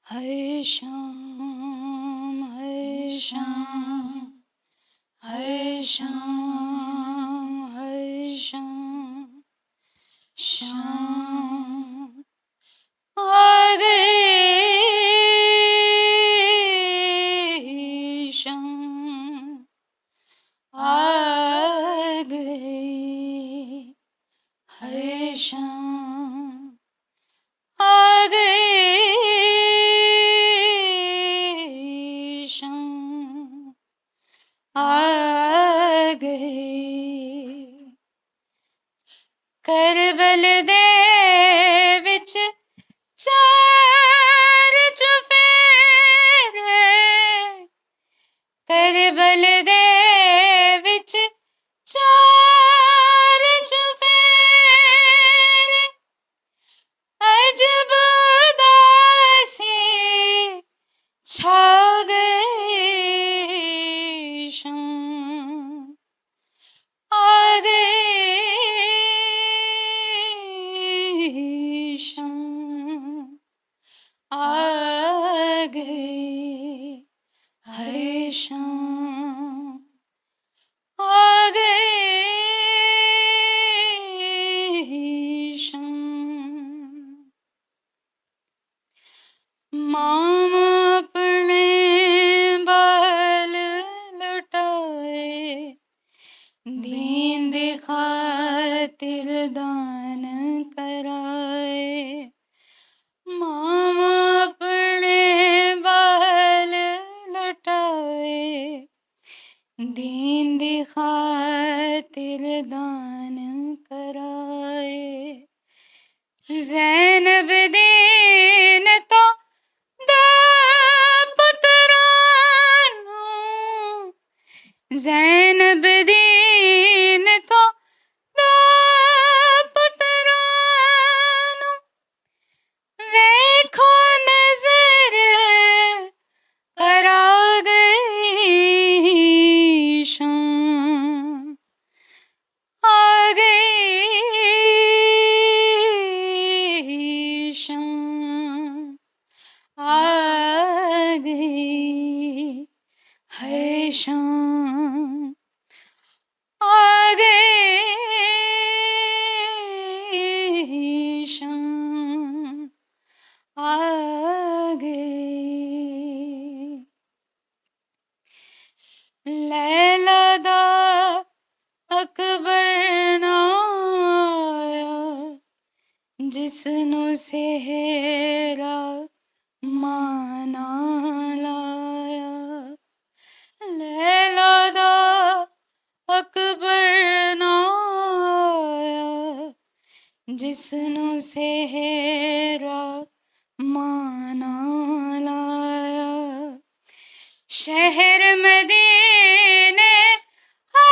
है शाम, है शाम, है शाम, है शाम, शाम आ गई, शाम आ गई, है शाम आ गई, शाम आ गई। करबल दे विच चार चुफेरे, करबल दे विच चार चुफेरे, अजब उदासी छा गई, शाम आ गई, शाम आ गई, है शाम आ गई, शाम। मामा अपने बाल लुटाए, दीन दी खातिर दान कराए। मामा अपने बाल लुटाए, दीन दी खातिर दान कराए। ज़ैनब दीन तो दा पुत्रां नूं, ज़ैनब दीन तो दा पुत्रां नूं, वेखो नज़र करा गई, शाम आ गई, शाम आ गई, है शाम आ गई, शाम आ गई। लैला दा अकबर ना आया, जिसनों सेहरा माना लाया। लैला दा अकबर ना आया, जिसनों सेहरा माना लाया। शहर मदीने है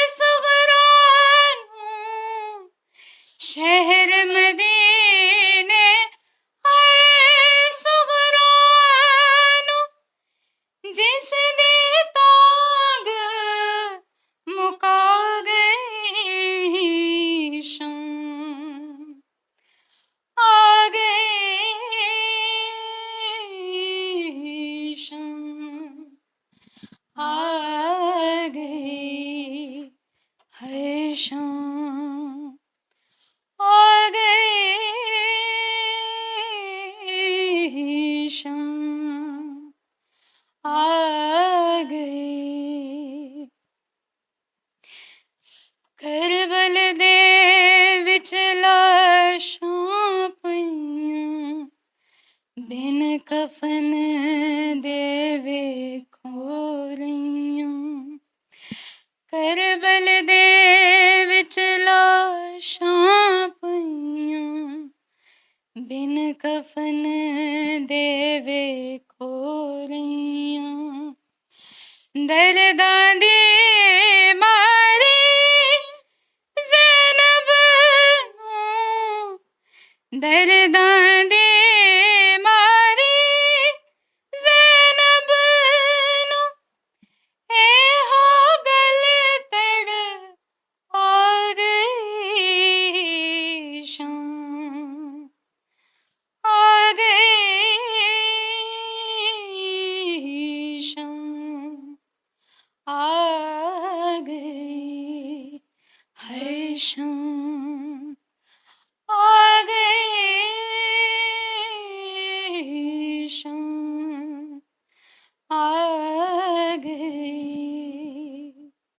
सुगरानू, शहर मदीने है सुगरानू, जिस दी तांग मुका गई, शाम आ गई, शाम आ गई, है शाम आ गई, शाम आ गई। करबल दे विच लाशां पईयां, बिन कफन दे वेखो रहियां। करबल दे विच लाशां पईयां, बिन कफन दे वेखो रहियां। दर्दां दी मारी ज़ैनब नूं, दर्दां दी मारी ज़ैनब नूं, एहो गल तड़ आ गई, शाम आ गई, आ गई हर शाम